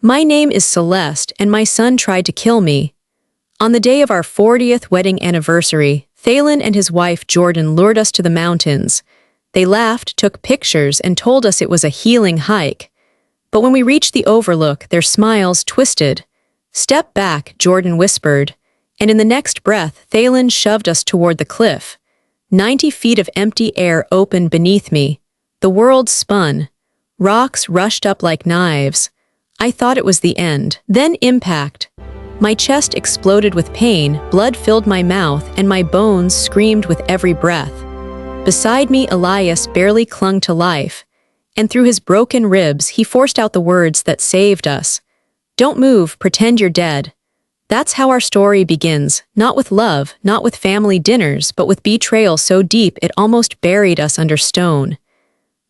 My name is Celeste, and my son tried to kill me. On the day of our 40th wedding anniversary, Thalen and his wife Jordan lured us to the mountains. They laughed, took pictures, and told us it was a healing hike. But when we reached the overlook, their smiles twisted. "Step back," Jordan whispered, and in the next breath, Thalen shoved us toward the cliff. 90 feet of empty air opened beneath me. The world spun. Rocks rushed up like knives. I thought it was the end. Then impact. My chest exploded with pain, blood filled my mouth, and my bones screamed with every breath. Beside me, Elias barely clung to life, and through his broken ribs, he forced out the words that saved us. "Don't move, pretend you're dead." That's how our story begins, not with love, not with family dinners, but with betrayal so deep it almost buried us under stone.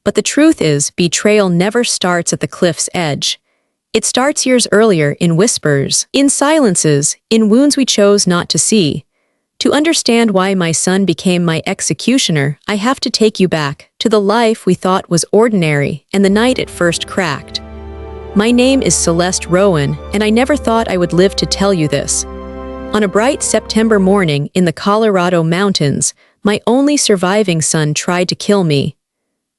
But the truth is, betrayal never starts at the cliff's edge. It starts years earlier in whispers, in silences, in wounds we chose not to see. To understand why my son became my executioner, I have to take you back to the life we thought was ordinary and the night it first cracked. My name is Celeste Rowan, and I never thought I would live to tell you this. On a bright September morning in the Colorado mountains, my only surviving son tried to kill me.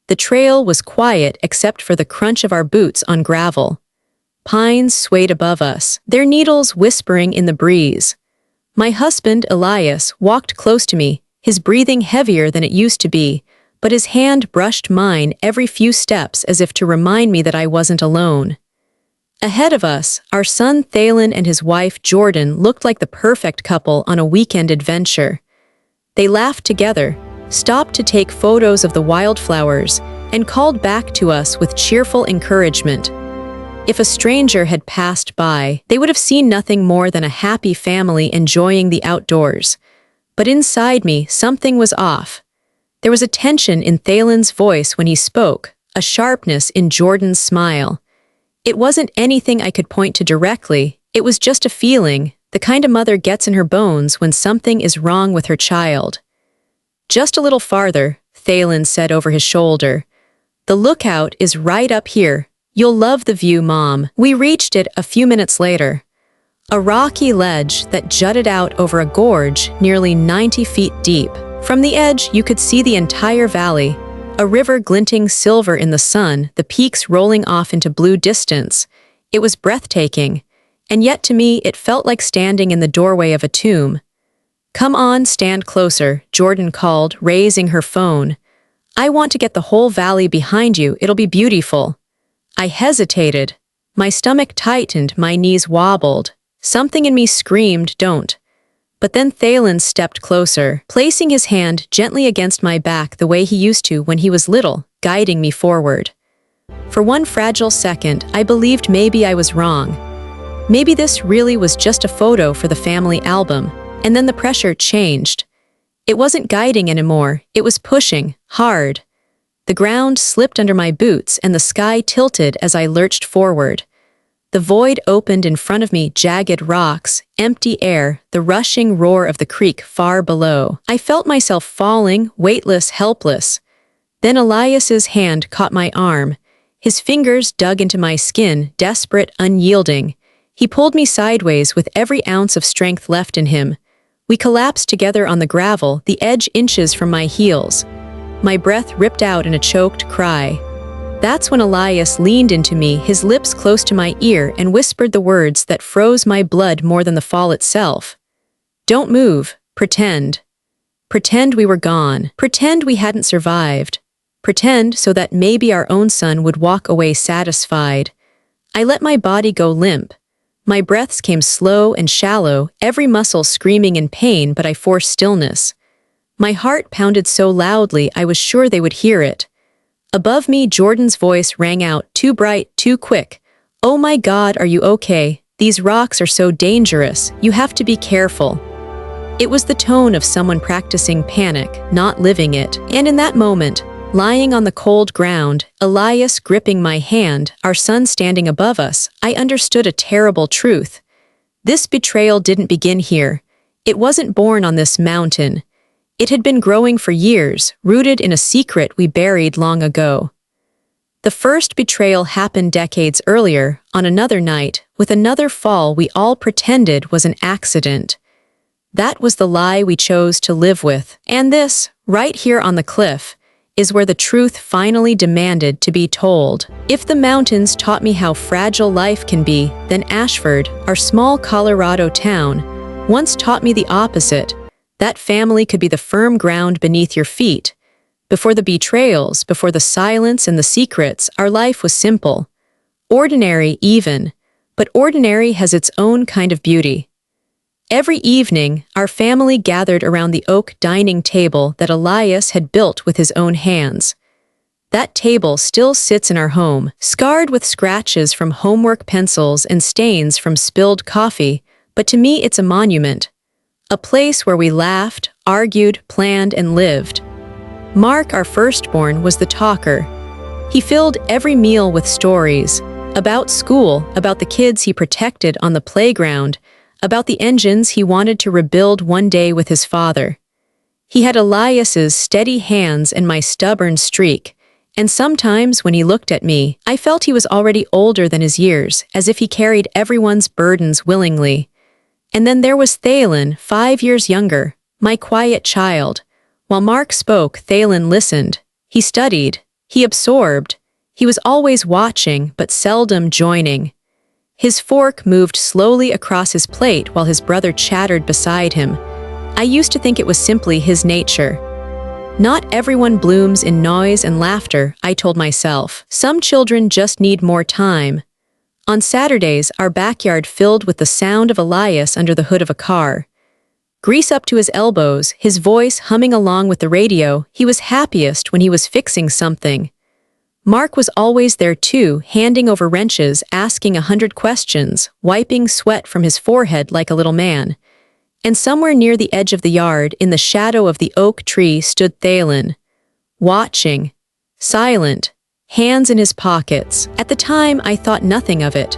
The trail was quiet except for the crunch of our boots on gravel. Pines swayed above us, their needles whispering in the breeze. My husband, Elias, walked close to me, his breathing heavier than it used to be, but his hand brushed mine every few steps as if to remind me that I wasn't alone. Ahead of us, our son Thalen and his wife Jordan looked like the perfect couple on a weekend adventure. They laughed together, stopped to take photos of the wildflowers, and called back to us with cheerful encouragement. If a stranger had passed by, they would have seen nothing more than a happy family enjoying the outdoors. But inside me, something was off. There was a tension in Thalen's voice when he spoke, a sharpness in Jordan's smile. It wasn't anything I could point to directly, it was just a feeling, the kind a mother gets in her bones when something is wrong with her child. "Just a little farther," Thalen said over his shoulder. "The lookout is right up here. You'll love the view, Mom." We reached it a few minutes later. A rocky ledge that jutted out over a gorge nearly 90 feet deep. From the edge, you could see the entire valley, a river glinting silver in the sun, the peaks rolling off into blue distance. It was breathtaking, and yet to me it felt like standing in the doorway of a tomb. "Come on, stand closer," Jordan called, raising her phone. "I want to get the whole valley behind you, it'll be beautiful." I hesitated. My stomach tightened, my knees wobbled. Something in me screamed, "Don't." But then Thalen stepped closer, placing his hand gently against my back the way he used to when he was little, guiding me forward. For one fragile second, I believed maybe I was wrong. Maybe this really was just a photo for the family album, and then the pressure changed. It wasn't guiding anymore, it was pushing, hard. The ground slipped under my boots and the sky tilted as I lurched forward. The void opened in front of me, jagged rocks, empty air, the rushing roar of the creek far below. I felt myself falling, weightless, helpless. Then Elias's hand caught my arm. His fingers dug into my skin, desperate, unyielding. He pulled me sideways with every ounce of strength left in him. We collapsed together on the gravel, the edge inches from my heels. My breath ripped out in a choked cry. That's when Elias leaned into me, his lips close to my ear, and whispered the words that froze my blood more than the fall itself. "Don't move. Pretend. Pretend we were gone. Pretend we hadn't survived. Pretend so that maybe our own son would walk away satisfied." I let my body go limp. My breaths came slow and shallow, every muscle screaming in pain, but I forced stillness. My heart pounded so loudly I was sure they would hear it. Above me, Jordan's voice rang out, too bright, too quick. "Oh my God, are you okay? These rocks are so dangerous. You have to be careful." It was the tone of someone practicing panic, not living it. And in that moment, lying on the cold ground, Elias gripping my hand, our son standing above us, I understood a terrible truth. This betrayal didn't begin here. It wasn't born on this mountain. It had been growing for years, rooted in a secret we buried long ago. The first betrayal happened decades earlier, on another night, with another fall we all pretended was an accident. That was the lie we chose to live with. And this, right here on the cliff, is where the truth finally demanded to be told. If the mountains taught me how fragile life can be, then Ashford, our small Colorado town, once taught me the opposite. That family could be the firm ground beneath your feet. Before the betrayals, before the silence and the secrets, our life was simple. Ordinary even, but ordinary has its own kind of beauty. Every evening, our family gathered around the oak dining table that Elias had built with his own hands. That table still sits in our home, scarred with scratches from homework pencils and stains from spilled coffee, but to me it's a monument. A place where we laughed, argued, planned, and lived. Mark, our firstborn, was the talker. He filled every meal with stories about school, about the kids he protected on the playground, about the engines he wanted to rebuild one day with his father. He had Elias's steady hands and my stubborn streak, and sometimes when he looked at me, I felt he was already older than his years, as if he carried everyone's burdens willingly. And then there was Thalen, 5 years younger, my quiet child. While Mark spoke, Thalen listened. He studied. He absorbed. He was always watching, but seldom joining. His fork moved slowly across his plate while his brother chattered beside him. I used to think it was simply his nature. Not everyone blooms in noise and laughter, I told myself. Some children just need more time. On Saturdays, our backyard filled with the sound of Elias under the hood of a car. Grease up to his elbows, his voice humming along with the radio, he was happiest when he was fixing something. Mark was always there too, handing over wrenches, asking 100 questions, wiping sweat from his forehead like a little man. And somewhere near the edge of the yard, in the shadow of the oak tree, stood Thalen, watching, silent, hands in his pockets. At the time, I thought nothing of it.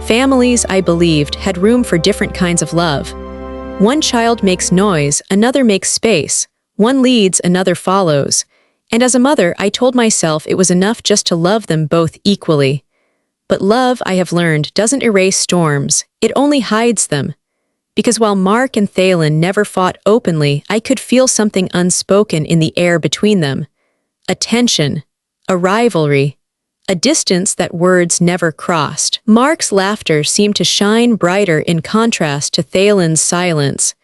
Families, I believed, had room for different kinds of love. One child makes noise, another makes space. One leads, another follows. And as a mother, I told myself it was enough just to love them both equally. But love, I have learned, doesn't erase storms, it only hides them. Because while Mark and Thalen never fought openly, I could feel something unspoken in the air between them. A tension, a rivalry, a distance that words never crossed. Mark's laughter seemed to shine brighter in contrast to Thalen's silence,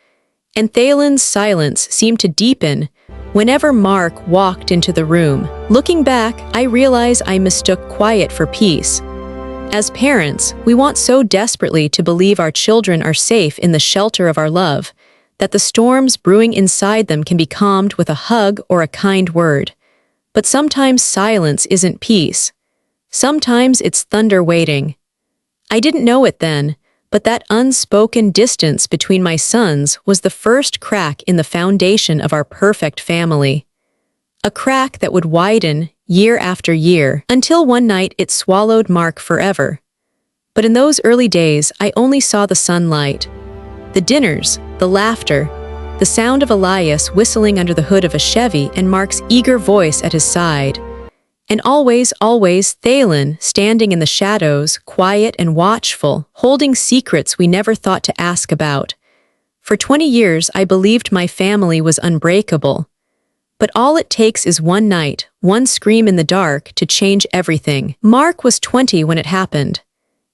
and Thalen's silence seemed to deepen whenever Mark walked into the room. Looking back, I realize I mistook quiet for peace. As parents, we want so desperately to believe our children are safe in the shelter of our love, that the storms brewing inside them can be calmed with a hug or a kind word. But sometimes silence isn't peace. Sometimes it's thunder waiting. I didn't know it then, but that unspoken distance between my sons was the first crack in the foundation of our perfect family. A crack that would widen year after year, until one night it swallowed Mark forever. But in those early days, I only saw the sunlight, the dinners, the laughter, the sound of Elias whistling under the hood of a Chevy and Mark's eager voice at his side. And always, always Thalen, standing in the shadows, quiet and watchful, holding secrets we never thought to ask about. For 20 years, I believed my family was unbreakable. But all it takes is one night, one scream in the dark, to change everything. Mark was 20 when it happened.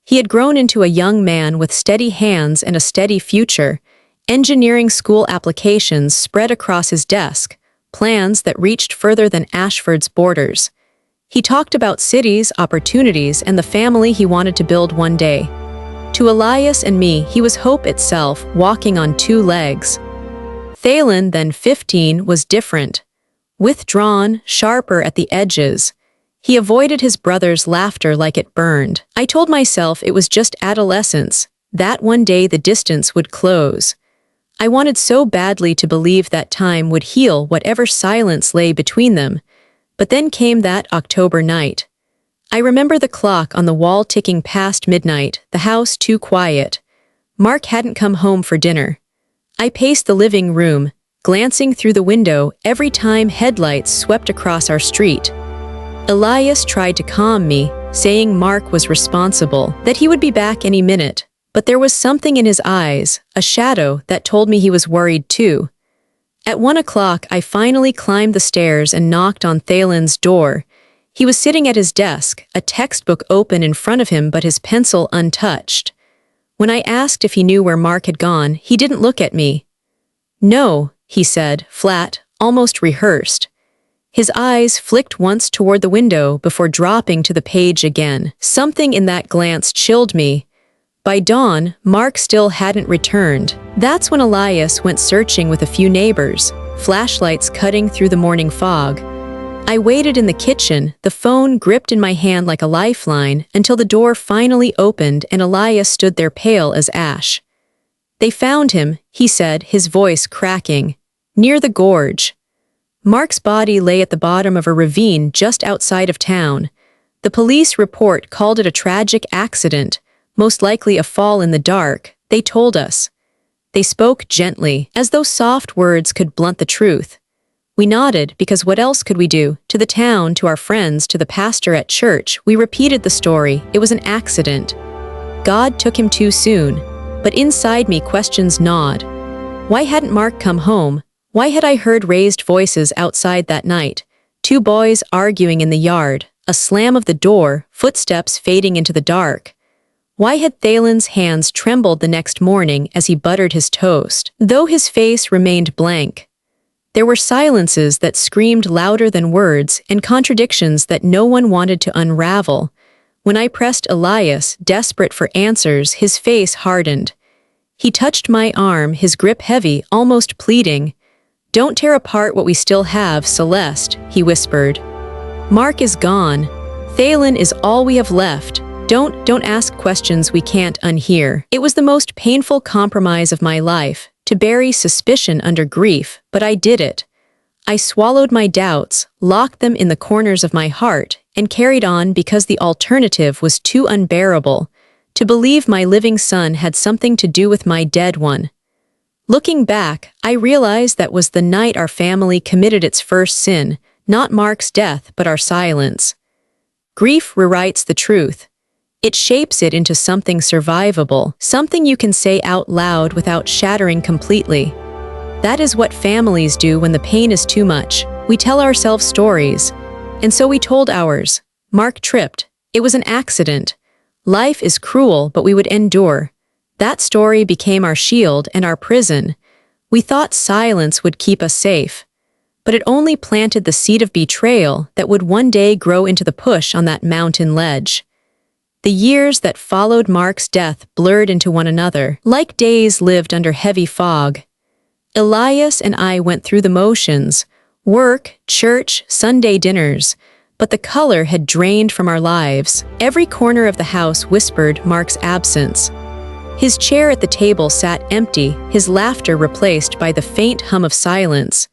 He had grown into a young man with steady hands and a steady future, engineering school applications spread across his desk, plans that reached further than Ashford's borders. He talked about cities, opportunities, and the family he wanted to build one day. To Elias and me, he was hope itself, walking on two legs. Thalen, then 15, was different. Withdrawn, sharper at the edges. He avoided his brother's laughter like it burned. I told myself it was just adolescence, that one day the distance would close. I wanted so badly to believe that time would heal whatever silence lay between them. But then came that October night. I remember the clock on the wall ticking past midnight, the house too quiet. Mark hadn't come home for dinner. I paced the living room, glancing through the window every time headlights swept across our street. Elias tried to calm me, saying Mark was responsible, that he would be back any minute, but there was something in his eyes, a shadow, that told me he was worried too. At 1 o'clock, I finally climbed the stairs and knocked on Thalen's door. He was sitting at his desk, a textbook open in front of him but his pencil untouched. When I asked if he knew where Mark had gone, he didn't look at me. "No," he said, flat, almost rehearsed. His eyes flicked once toward the window before dropping to the page again. Something in that glance chilled me. By dawn, Mark still hadn't returned. That's when Elias went searching with a few neighbors, flashlights cutting through the morning fog. I waited in the kitchen, the phone gripped in my hand like a lifeline, until the door finally opened and Elias stood there pale as ash. "They found him," he said, his voice cracking. "Near the gorge." Mark's body lay at the bottom of a ravine just outside of town. The police report called it a tragic accident, most likely a fall in the dark, they told us. They spoke gently, as though soft words could blunt the truth. We nodded, because what else could we do? To the town, to our friends, to the pastor at church, we repeated the story. It was an accident. God took him too soon. But inside me questions gnawed. Why hadn't Mark come home? Why had I heard raised voices outside that night? 2 boys arguing in the yard, a slam of the door, footsteps fading into the dark. Why had Thalen's hands trembled the next morning as he buttered his toast, though his face remained blank? There were silences that screamed louder than words and contradictions that no one wanted to unravel. When I pressed Elias, desperate for answers, his face hardened. He touched my arm, his grip heavy, almost pleading. "Don't tear apart what we still have, Celeste," he whispered. "Mark is gone. Thalen is all we have left. Don't ask questions we can't unhear." It was the most painful compromise of my life, to bury suspicion under grief, but I did it. I swallowed my doubts, locked them in the corners of my heart, and carried on because the alternative was too unbearable, to believe my living son had something to do with my dead one. Looking back, I realized that was the night our family committed its first sin, not Mark's death, but our silence. Grief rewrites the truth. It shapes it into something survivable, something you can say out loud without shattering completely. That is what families do when the pain is too much. We tell ourselves stories. And so we told ours. Mark tripped. It was an accident. Life is cruel, but we would endure. That story became our shield and our prison. We thought silence would keep us safe. But it only planted the seed of betrayal that would one day grow into the push on that mountain ledge. The years that followed Mark's death blurred into one another, like days lived under heavy fog. Elias and I went through the motions, work, church, Sunday dinners, but the color had drained from our lives. Every corner of the house whispered Mark's absence. His chair at the table sat empty, his laughter replaced by the faint hum of silence.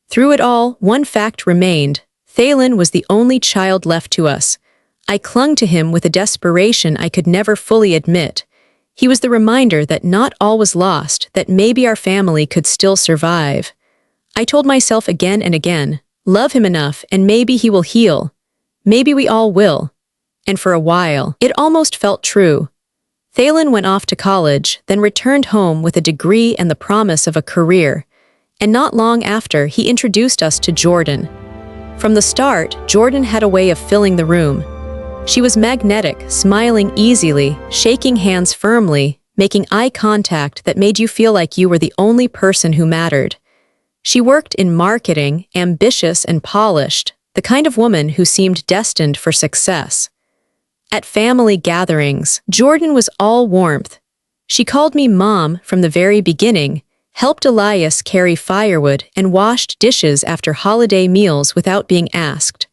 Through it all, one fact remained. Thalen was the only child left to us. I clung to him with a desperation I could never fully admit. He was the reminder that not all was lost, that maybe our family could still survive. I told myself again and again, love him enough and maybe he will heal. Maybe we all will. And for a while, it almost felt true. Thalen went off to college, then returned home with a degree and the promise of a career. And not long after, he introduced us to Jordan. From the start, Jordan had a way of filling the room. She was magnetic, smiling easily, shaking hands firmly, making eye contact that made you feel like you were the only person who mattered. She worked in marketing, ambitious and polished, the kind of woman who seemed destined for success. At family gatherings, Jordan was all warmth. She called me Mom from the very beginning, helped Elias carry firewood, and washed dishes after holiday meals without being asked.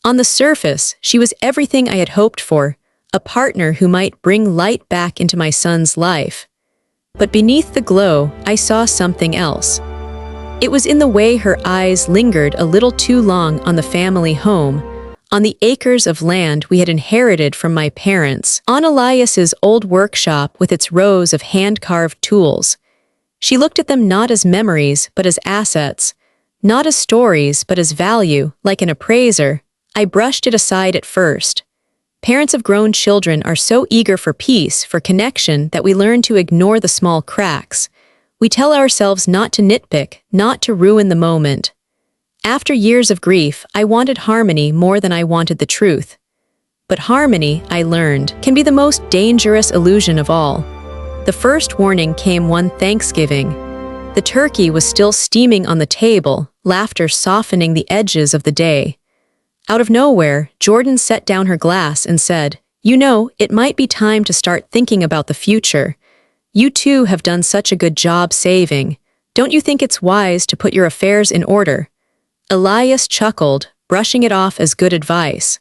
On the surface, she was everything I had hoped for, a partner who might bring light back into my son's life. But beneath the glow, I saw something else. It was in the way her eyes lingered a little too long on the family home, on the acres of land we had inherited from my parents, on Elias's old workshop with its rows of hand-carved tools. She looked at them not as memories, but as assets, not as stories, but as value, like an appraiser. I brushed it aside at first. Parents of grown children are so eager for peace, for connection, that we learn to ignore the small cracks. We tell ourselves not to nitpick, not to ruin the moment. After years of grief, I wanted harmony more than I wanted the truth. But harmony, I learned, can be the most dangerous illusion of all. The first warning came one Thanksgiving. The turkey was still steaming on the table, laughter softening the edges of the day. Out of nowhere, Jordan set down her glass and said, "You know, it might be time to start thinking about the future. You two have done such a good job saving. Don't you think it's wise to put your affairs in order?" Elias chuckled, brushing it off as good advice.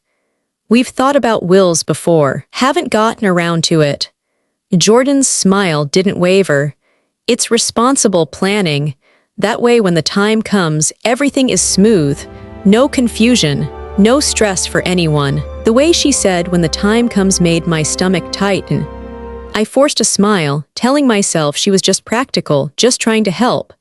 "We've thought about wills before, haven't gotten around to it." Jordan's smile didn't waver. "It's responsible planning. That way when the time comes, everything is smooth. No confusion, no stress for anyone." The way she said "when the time comes" made my stomach tighten. I forced a smile, telling myself she was just practical, just trying to help.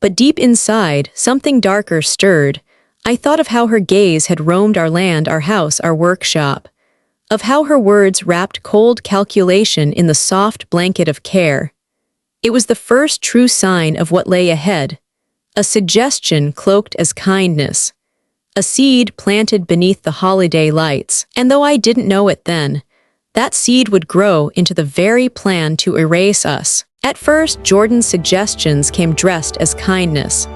But deep inside, something darker stirred. I thought of how her gaze had roamed our land, our house, our workshop. Of how her words wrapped cold calculation in the soft blanket of care. It was the first true sign of what lay ahead. A suggestion cloaked as kindness. A seed planted beneath the holiday lights. And though I didn't know it then, that seed would grow into the very plan to erase us. At first, Jordan's suggestions came dressed as kindness.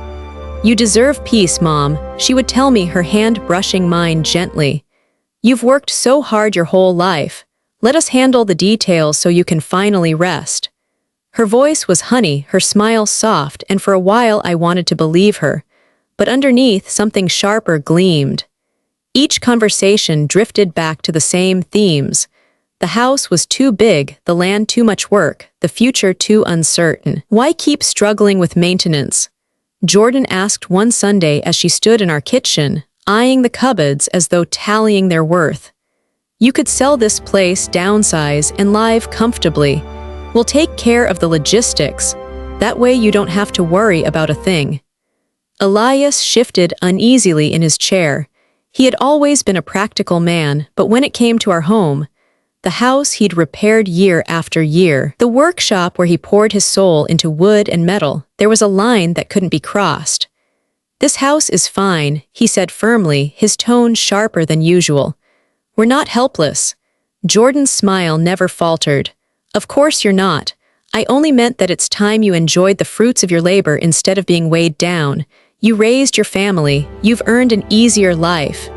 "You deserve peace, Mom," she would tell me, her hand brushing mine gently. "You've worked so hard your whole life. Let us handle the details so you can finally rest." Her voice was honey, her smile soft, and for a while I wanted to believe her. But underneath, something sharper gleamed. Each conversation drifted back to the same themes. The house was too big, the land too much work, the future too uncertain. "Why keep struggling with maintenance?" Jordan asked one Sunday as she stood in our kitchen, eyeing the cupboards as though tallying their worth. "You could sell this place, downsize, and live comfortably. We'll take care of the logistics. That way you don't have to worry about a thing." Elias shifted uneasily in his chair. He had always been a practical man, but when it came to our home, the house he'd repaired year after year, the workshop where he poured his soul into wood and metal, there was a line that couldn't be crossed. "This house is fine," he said firmly, his tone sharper than usual. "We're not helpless." Jordan's smile never faltered. "Of course you're not. I only meant that it's time you enjoyed the fruits of your labor instead of being weighed down. You raised your family. You've earned an easier life."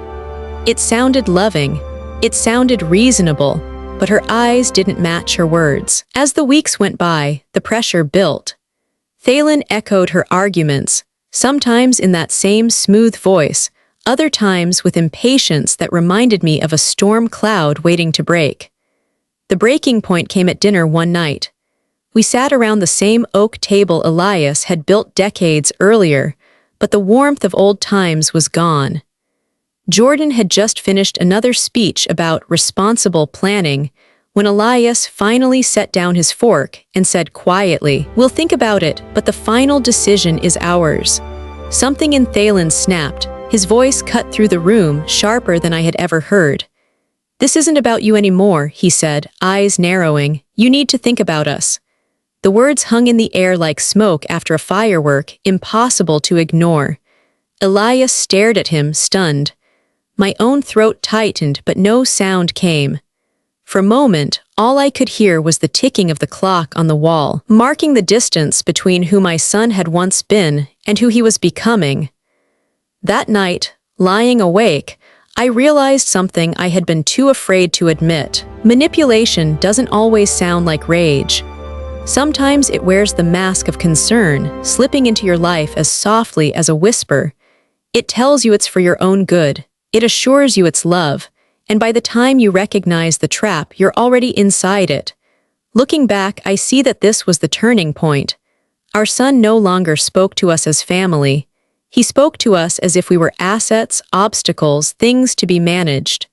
It sounded loving. It sounded reasonable. But her eyes didn't match her words. As the weeks went by, the pressure built. Thalen echoed her arguments, sometimes in that same smooth voice, other times with impatience that reminded me of a storm cloud waiting to break. The breaking point came at dinner one night. We sat around the same oak table Elias had built decades earlier, but the warmth of old times was gone. Jordan had just finished another speech about responsible planning when Elias finally set down his fork and said quietly, "We'll think about it, but the final decision is ours." Something in Thalen snapped. His voice cut through the room, sharper than I had ever heard. "This isn't about you anymore," he said, eyes narrowing. "You need to think about us." The words hung in the air like smoke after a firework, impossible to ignore. Elias stared at him, stunned. My own throat tightened, but no sound came. For a moment, all I could hear was the ticking of the clock on the wall, marking the distance between who my son had once been and who he was becoming. That night, lying awake, I realized something I had been too afraid to admit. Manipulation doesn't always sound like rage. Sometimes it wears the mask of concern, slipping into your life as softly as a whisper. It tells you it's for your own good. It assures you it's love, and by the time you recognize the trap, you're already inside it. Looking back, I see that this was the turning point. Our son no longer spoke to us as family. He spoke to us as if we were assets, obstacles, things to be managed.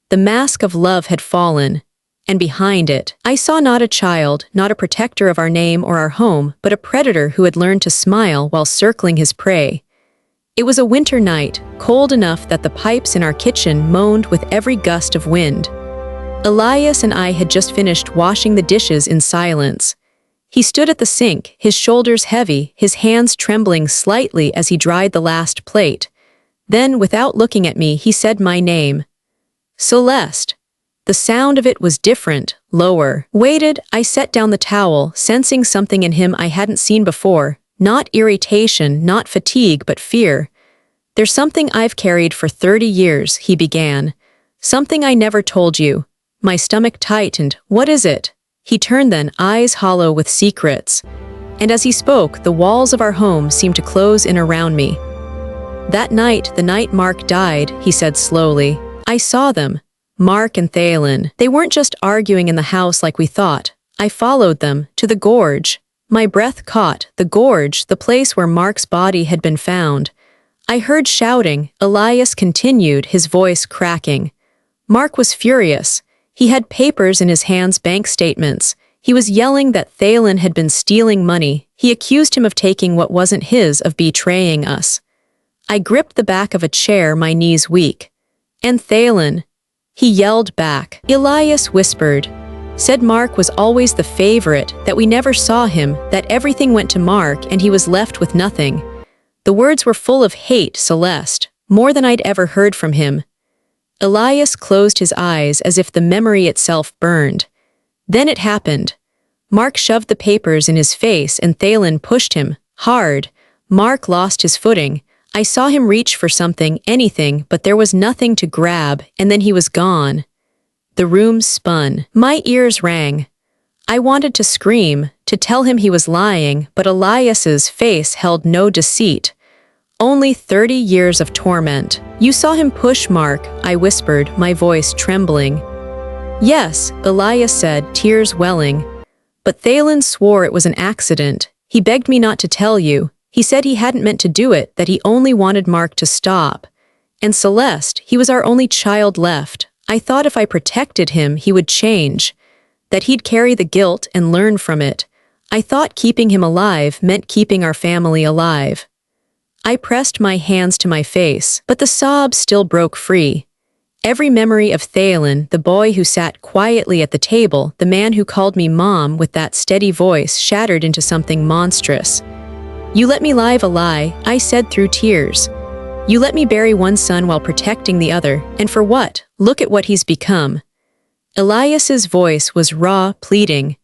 The mask of love had fallen, and behind it, I saw not a child, not a protector of our name or our home, but a predator who had learned to smile while circling his prey. It was a winter night, cold enough that the pipes in our kitchen moaned with every gust of wind. Elias and I had just finished washing the dishes in silence. He stood at the sink, his shoulders heavy, his hands trembling slightly as he dried the last plate. Then, without looking at me, he said my name. Celeste. The sound of it was different, lower. Waited, I set down the towel, sensing something in him I hadn't seen before. Not irritation, not fatigue, but fear. There's something I've carried for 30 years, he began. Something I never told you. My stomach tightened. What is it? He turned then, eyes hollow with secrets. And as he spoke, the walls of our home seemed to close in around me. That night, the night Mark died, he said slowly. I saw them. Mark and Thalen. They weren't just arguing in the house like we thought. I followed them, to the gorge. My breath caught, the gorge, the place where Mark's body had been found. I heard shouting. Elias continued, his voice cracking. Mark was furious. He had papers in his hands, bank statements. He was yelling that Thalen had been stealing money. He accused him of taking what wasn't his, of betraying us. I gripped the back of a chair, my knees weak. And Thalen. He yelled back. Elias whispered. Said Mark was always the favorite, that we never saw him, that everything went to Mark and he was left with nothing. The words were full of hate, Celeste, more than I'd ever heard from him. Elias closed his eyes as if the memory itself burned. Then it happened. Mark shoved the papers in his face and Thalen pushed him, hard. Mark lost his footing. I saw him reach for something, anything, but there was nothing to grab, and then he was gone. The room spun. My ears rang. I wanted to scream, to tell him he was lying, but Elias's face held no deceit. Only 30 years of torment. You saw him push Mark, I whispered, my voice trembling. Yes, Elias said, tears welling. But Thalen swore it was an accident. He begged me not to tell you. He said he hadn't meant to do it, that he only wanted Mark to stop. And Celeste, he was our only child left. I thought if I protected him, he would change. That he'd carry the guilt and learn from it. I thought keeping him alive meant keeping our family alive. I pressed my hands to my face, but the sobs still broke free. Every memory of Thalen, the boy who sat quietly at the table, the man who called me Mom with that steady voice, shattered into something monstrous. You let me live a lie, I said through tears. You let me bury one son while protecting the other, and for what? Look at what he's become. Elias's voice was raw, pleading.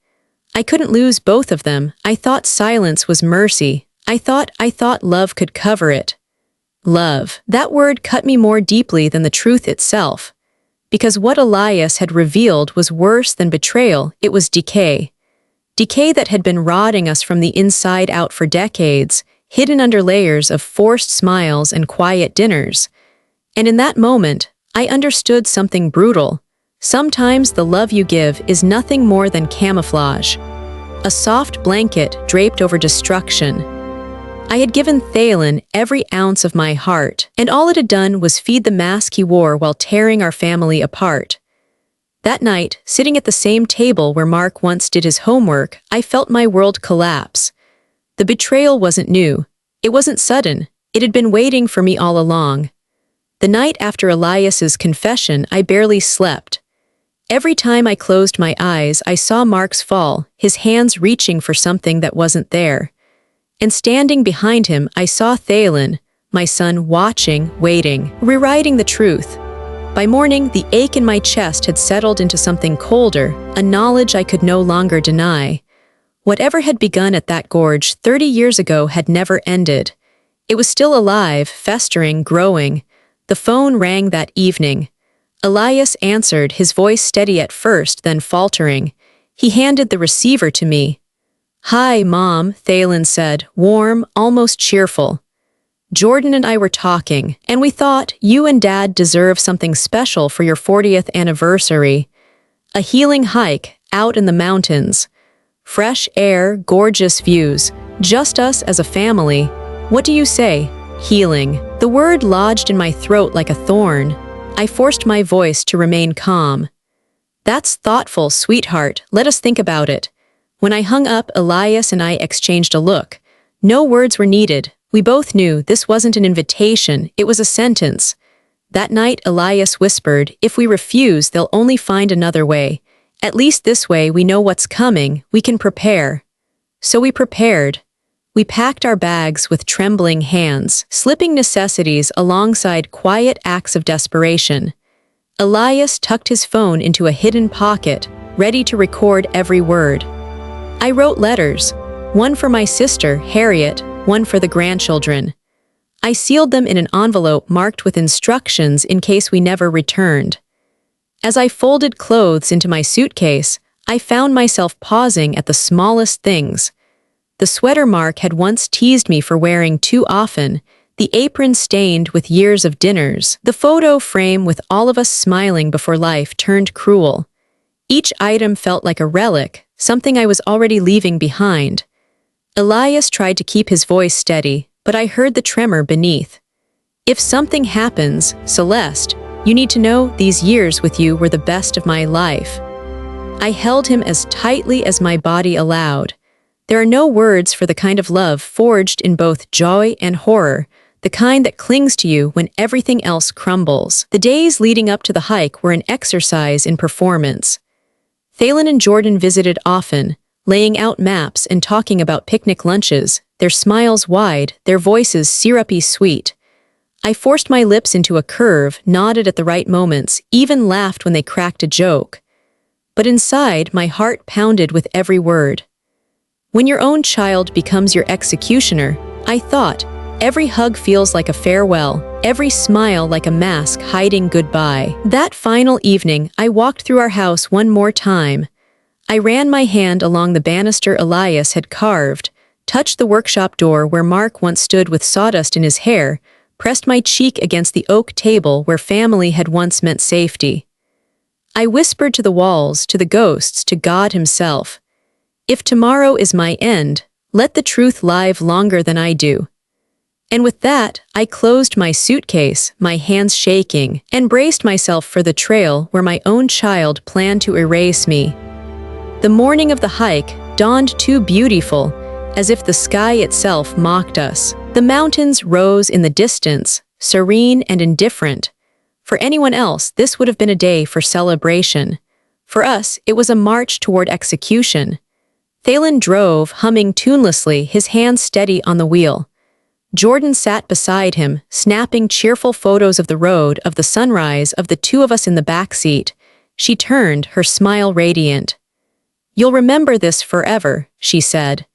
I couldn't lose both of them. I thought silence was mercy. I thought love could cover it. Love. That word cut me more deeply than the truth itself. Because what Elias had revealed was worse than betrayal, it was decay. Decay that had been rotting us from the inside out for decades, hidden under layers of forced smiles and quiet dinners. And in that moment, I understood something brutal. Sometimes the love you give is nothing more than camouflage. A soft blanket draped over destruction. I had given Thalen every ounce of my heart, and all it had done was feed the mask he wore while tearing our family apart. That night, sitting at the same table where Mark once did his homework, I felt my world collapse. The betrayal wasn't new. It wasn't sudden. It had been waiting for me all along. The night after Elias's confession, I barely slept. Every time I closed my eyes, I saw Mark's fall, his hands reaching for something that wasn't there. And standing behind him, I saw Thalen, my son, watching, waiting, rewriting the truth. By morning, the ache in my chest had settled into something colder, a knowledge I could no longer deny. Whatever had begun at that gorge 30 years ago had never ended. It was still alive, festering, growing. The phone rang that evening. Elias answered, his voice steady at first, then faltering. He handed the receiver to me. Hi, Mom, Thalen said, warm, almost cheerful. Jordan and I were talking, and we thought you and Dad deserve something special for your 40th anniversary. A healing hike, out in the mountains. Fresh air, gorgeous views, just us as a family. What do you say? Healing. The word lodged in my throat like a thorn. I forced my voice to remain calm. That's thoughtful, sweetheart. Let us think about it. When I hung up, Elias and I exchanged a look. No words were needed, We both knew this wasn't an invitation, it was a sentence. That night, Elias whispered, "If we refuse, they'll only find another way. At least this way we know what's coming, we can prepare." So we prepared. We packed our bags with trembling hands, slipping necessities alongside quiet acts of desperation. Elias tucked his phone into a hidden pocket, ready to record every word. I wrote letters, one for my sister, Harriet, one for the grandchildren. I sealed them in an envelope marked with instructions in case we never returned. As I folded clothes into my suitcase, I found myself pausing at the smallest things. The sweater Mark had once teased me for wearing too often, the apron stained with years of dinners, the photo frame with all of us smiling before life turned cruel. Each item felt like a relic, something I was already leaving behind. Elias tried to keep his voice steady, but I heard the tremor beneath. "If something happens, Celeste, you need to know these years with you were the best of my life." I held him as tightly as my body allowed. There are no words for the kind of love forged in both joy and horror, the kind that clings to you when everything else crumbles. The days leading up to the hike were an exercise in performance. Thalen and Jordan visited often, laying out maps and talking about picnic lunches, their smiles wide, their voices syrupy sweet. I forced my lips into a curve, nodded at the right moments, even laughed when they cracked a joke. But inside, my heart pounded with every word. When your own child becomes your executioner, I thought, every hug feels like a farewell, every smile like a mask hiding goodbye. That final evening, I walked through our house one more time. I ran my hand along the banister Elias had carved, touched the workshop door where Mark once stood with sawdust in his hair, pressed my cheek against the oak table where family had once meant safety. I whispered to the walls, to the ghosts, to God himself, "If tomorrow is my end, let the truth live longer than I do." And with that, I closed my suitcase, my hands shaking, and braced myself for the trail where my own child planned to erase me. The morning of the hike dawned too beautiful, as if the sky itself mocked us. The mountains rose in the distance, serene and indifferent. For anyone else, this would have been a day for celebration. For us, it was a march toward execution. Thalen drove, humming tunelessly, his hands steady on the wheel. Jordan sat beside him, snapping cheerful photos of the road, of the sunrise, of the two of us in the back seat. She turned, her smile radiant. "You'll remember this forever," she said.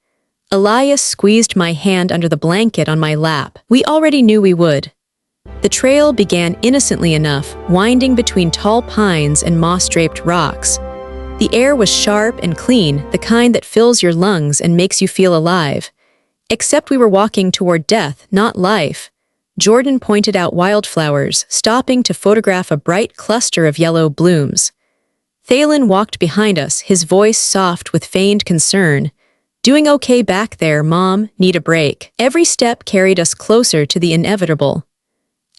Elias squeezed my hand under the blanket on my lap. We already knew we would. The trail began innocently enough, winding between tall pines and moss-draped rocks. The air was sharp and clean, the kind that fills your lungs and makes you feel alive. Except we were walking toward death, not life. Jordan pointed out wildflowers, stopping to photograph a bright cluster of yellow blooms. Thalen walked behind us, his voice soft with feigned concern. "Doing okay back there, Mom? Need a break?" Every step carried us closer to the inevitable.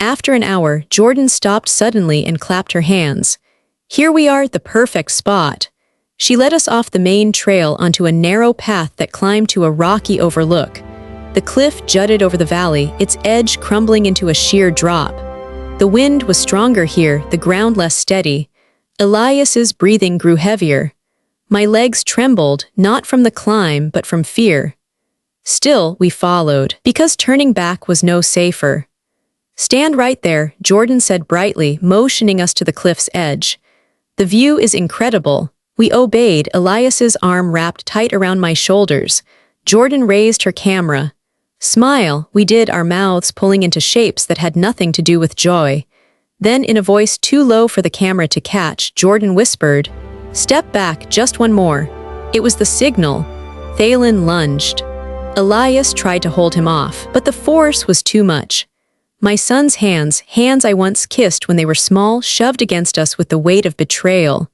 After an hour, Jordan stopped suddenly and clapped her hands. "Here we are at the perfect spot." She led us off the main trail onto a narrow path that climbed to a rocky overlook. The cliff jutted over the valley, its edge crumbling into a sheer drop. The wind was stronger here, the ground less steady. Elias's breathing grew heavier. My legs trembled, not from the climb, but from fear. Still, we followed, because turning back was no safer. "Stand right there," Jordan said brightly, motioning us to the cliff's edge. "The view is incredible." We obeyed, Elias's arm wrapped tight around my shoulders. Jordan raised her camera. "Smile," we did, our mouths pulling into shapes that had nothing to do with joy. Then, in a voice too low for the camera to catch, Jordan whispered, "Step back, just one more." It was the signal. Thalen lunged. Elias tried to hold him off, but the force was too much. My son's hands I once kissed when they were small, shoved against us with the weight of betrayal.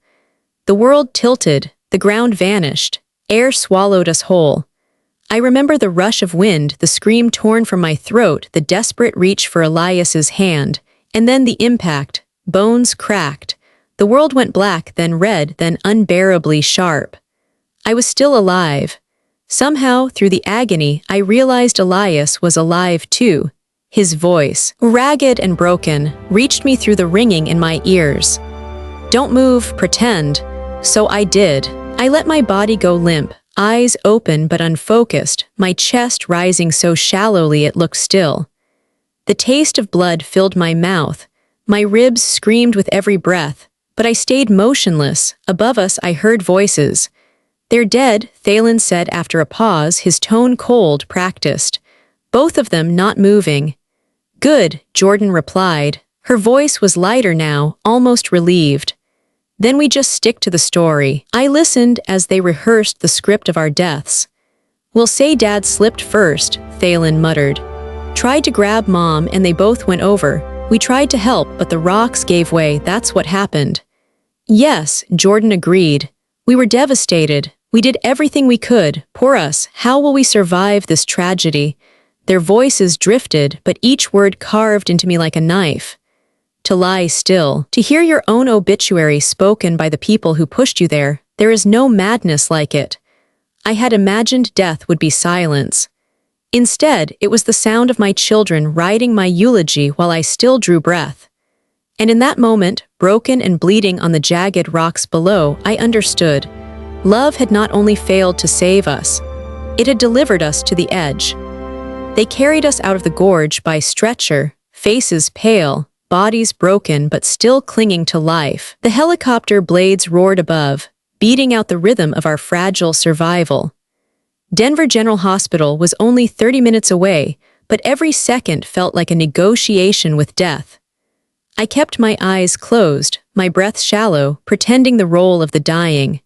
The world tilted, the ground vanished, air swallowed us whole. I remember the rush of wind, the scream torn from my throat, the desperate reach for Elias's hand, and then the impact. Bones cracked. The world went black, then red, then unbearably sharp. I was still alive. Somehow, through the agony, I realized Elias was alive too. His voice, ragged and broken, reached me through the ringing in my ears. "Don't move, pretend." So I did. I let my body go limp, eyes open but unfocused, my chest rising so shallowly it looked still. The taste of blood filled my mouth. My ribs screamed with every breath, but I stayed motionless. Above us I heard voices. "They're dead," Thalen said after a pause, his tone cold, practiced. Both of them not moving. "Good," Jordan replied. Her voice was lighter now, almost relieved. "Then we just stick to the story." I listened as they rehearsed the script of our deaths. "We'll say Dad slipped first," Thalen muttered. "Tried to grab Mom and they both went over. We tried to help, but the rocks gave way, that's what happened." "Yes," Jordan agreed. "We were devastated. We did everything we could. Poor us, how will we survive this tragedy?" Their voices drifted, but each word carved into me like a knife. "To lie still, to hear your own obituary spoken by the people who pushed you there is no madness like it." I had imagined death would be silence. Instead, it was the sound of my children writing my eulogy while I still drew breath. And in that moment, broken and bleeding on the jagged rocks below, I understood. Love had not only failed to save us, it had delivered us to the edge. They carried us out of the gorge by stretcher, faces pale, bodies broken but still clinging to life. The helicopter blades roared above, beating out the rhythm of our fragile survival. Denver General Hospital was only 30 minutes away, but every second felt like a negotiation with death. I kept my eyes closed, my breath shallow, pretending the role of the dying.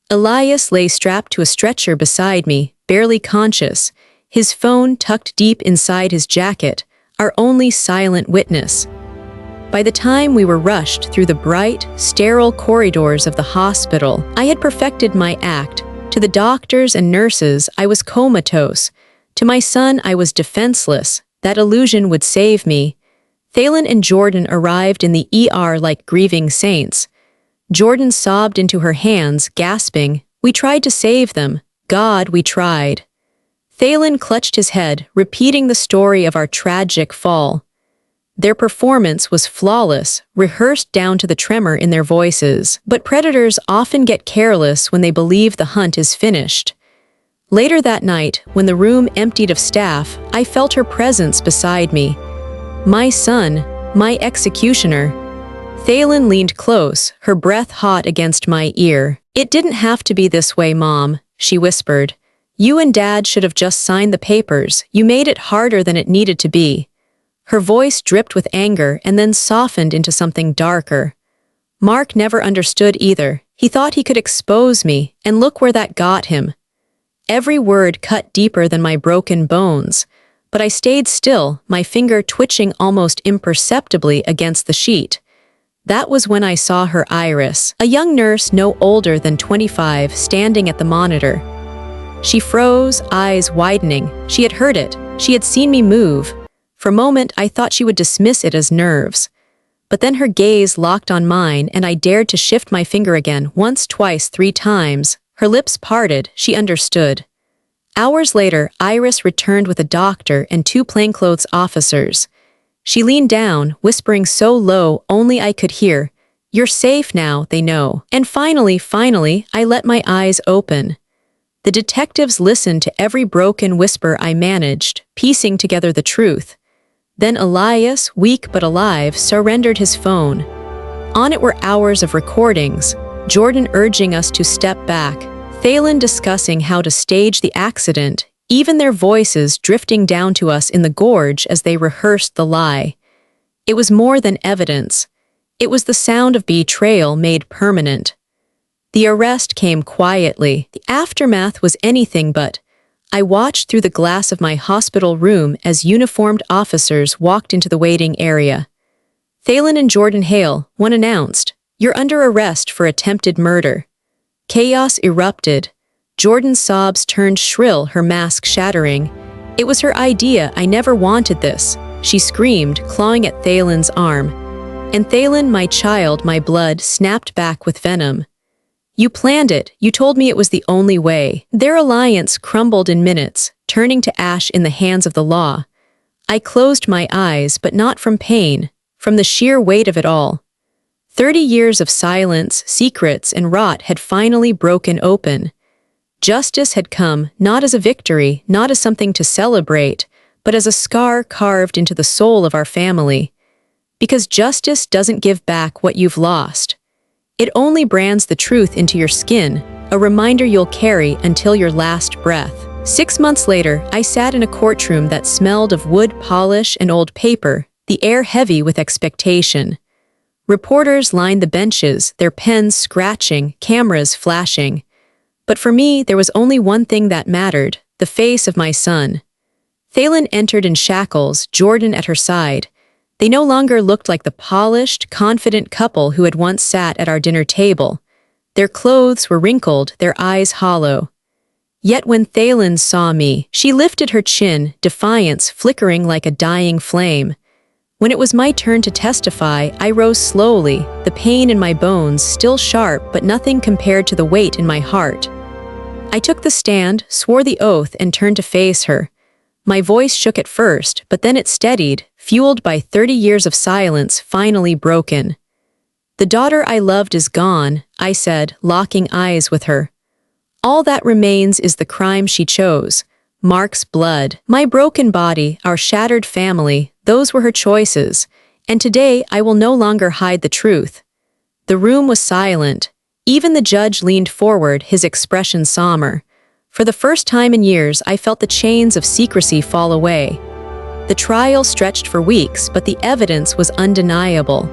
Elias lay strapped to a stretcher beside me, barely conscious, his phone tucked deep inside his jacket, our only silent witness. By the time we were rushed through the bright, sterile corridors of the hospital, I had perfected my act. To the doctors and nurses, I was comatose. To my son, I was defenseless. That illusion would save me. Thalen and Jordan arrived in the ER like grieving saints. Jordan sobbed into her hands, gasping, "We tried to save them. God, we tried." Thalen clutched his head, repeating the story of our tragic fall. Their performance was flawless, rehearsed down to the tremor in their voices. But predators often get careless when they believe the hunt is finished. Later that night, when the room emptied of staff, I felt her presence beside me. My son, my executioner. Thalen leaned close, her breath hot against my ear. "It didn't have to be this way, Mom," she whispered. "You and Dad should have just signed the papers. You made it harder than it needed to be." Her voice dripped with anger and then softened into something darker. Mark never understood either. He thought he could expose me, and look where that got him. Every word cut deeper than my broken bones, but I stayed still, my finger twitching almost imperceptibly against the sheet. That was when I saw her Iris, a young nurse no older than 25, standing at the monitor. She froze, eyes widening. She had heard it. She had seen me move. For a moment, I thought she would dismiss it as nerves. But then her gaze locked on mine, and I dared to shift my finger again, once, twice, 3 times. Her lips parted. She understood. Hours later, Iris returned with a doctor and 2 plainclothes officers. She leaned down, whispering so low only I could hear, "You're safe now, they know." And finally, I let my eyes open. The detectives listened to every broken whisper I managed, piecing together the truth. Then Elias, weak but alive, surrendered his phone. On it were hours of recordings, Jordan urging us to step back, Thalen discussing how to stage the accident, even their voices drifting down to us in the gorge as they rehearsed the lie. It was more than evidence. It was the sound of betrayal made permanent. The arrest came quietly. The aftermath was anything but. I watched through the glass of my hospital room as uniformed officers walked into the waiting area. "Thalen and Jordan Hale," one announced, "You're under arrest for attempted murder." Chaos erupted. Jordan's sobs turned shrill, her mask shattering. "It was her idea, I never wanted this," she screamed, clawing at Thalen's arm. And Thalen, my child, my blood, snapped back with venom. You planned it, you told me it was the only way. Their alliance crumbled in minutes, turning to ash in the hands of the law. I closed my eyes, but not from pain, from the sheer weight of it all. 30 years of silence, secrets, and rot had finally broken open. Justice had come, not as a victory, not as something to celebrate, but as a scar carved into the soul of our family. Because justice doesn't give back what you've lost. It only brands the truth into your skin, a reminder you'll carry until your last breath. 6 months later, I sat in a courtroom that smelled of wood polish and old paper, the air heavy with expectation. Reporters lined the benches, their pens scratching, cameras flashing. But for me, there was only one thing that mattered, the face of my son. Thalen entered in shackles, Jordan at her side. They no longer looked like the polished, confident couple who had once sat at our dinner table. Their clothes were wrinkled, their eyes hollow. Yet when Thalen saw me, she lifted her chin, defiance flickering like a dying flame. When it was my turn to testify, I rose slowly, the pain in my bones still sharp but nothing compared to the weight in my heart. I took the stand, swore the oath, and turned to face her. My voice shook at first, but then it steadied, fueled by 30 years of silence finally broken. The daughter I loved is gone, I said, locking eyes with her. All that remains is the crime she chose. Mark's blood, my broken body, our shattered family, those were her choices, and today I will no longer hide the truth. The room was silent. Even the judge leaned forward, his expression somber. For the first time in years, I felt the chains of secrecy fall away. The trial stretched for weeks, but the evidence was undeniable.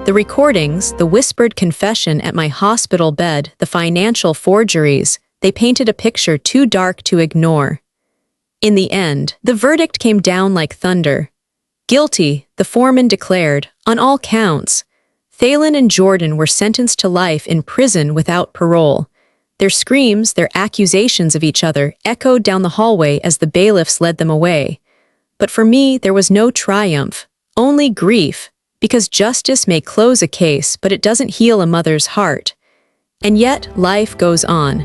The recordings, the whispered confession at my hospital bed, the financial forgeries, they painted a picture too dark to ignore. In the end, the verdict came down like thunder. Guilty, the foreman declared, on all counts. Thalen and Jordan were sentenced to life in prison without parole. Their screams, their accusations of each other, echoed down the hallway as the bailiffs led them away. But for me, there was no triumph, only grief, because justice may close a case, but it doesn't heal a mother's heart. And yet, life goes on.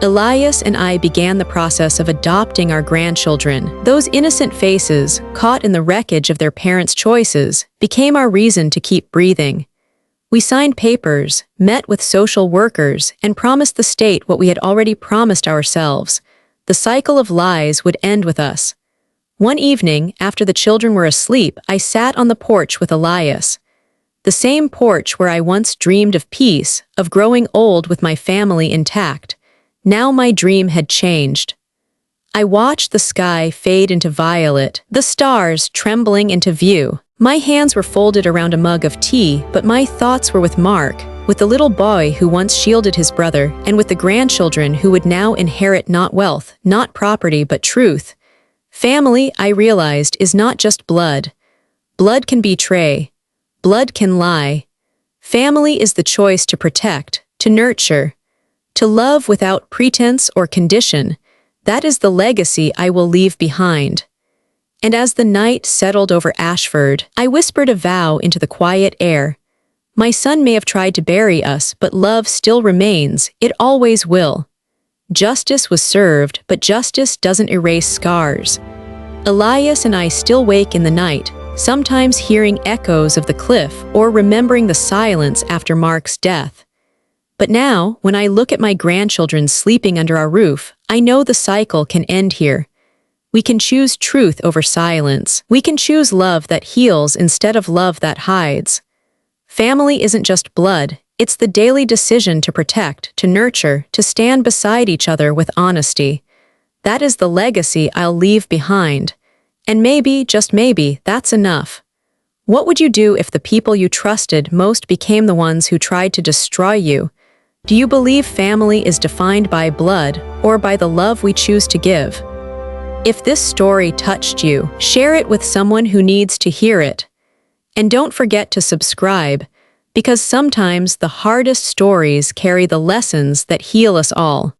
Elias and I began the process of adopting our grandchildren. Those innocent faces, caught in the wreckage of their parents' choices, became our reason to keep breathing. We signed papers, met with social workers, and promised the state what we had already promised ourselves. The cycle of lies would end with us. One evening, after the children were asleep, I sat on the porch with Elias. The same porch where I once dreamed of peace, of growing old with my family intact. Now my dream had changed. I watched the sky fade into violet, the stars trembling into view. My hands were folded around a mug of tea, but my thoughts were with Mark, with the little boy who once shielded his brother, and with the grandchildren who would now inherit not wealth, not property, but truth. Family, I realized, is not just blood. Blood can betray. Blood can lie. Family is the choice to protect, to nurture, to love without pretense or condition. That is the legacy I will leave behind. And as the night settled over Ashford, I whispered a vow into the quiet air. My son may have tried to bury us, but love still remains. It always will. Justice was served, but justice doesn't erase scars. Elias and I still wake in the night, sometimes hearing echoes of the cliff or remembering the silence after Mark's death. But now, when I look at my grandchildren sleeping under our roof, I know the cycle can end here. We can choose truth over silence. We can choose love that heals instead of love that hides. Family isn't just blood, it's the daily decision to protect, to nurture, to stand beside each other with honesty. That is the legacy I'll leave behind. And maybe, just maybe, that's enough. What would you do if the people you trusted most became the ones who tried to destroy you? Do you believe family is defined by blood or by the love we choose to give? If this story touched you, share it with someone who needs to hear it. And don't forget to subscribe, because sometimes the hardest stories carry the lessons that heal us all.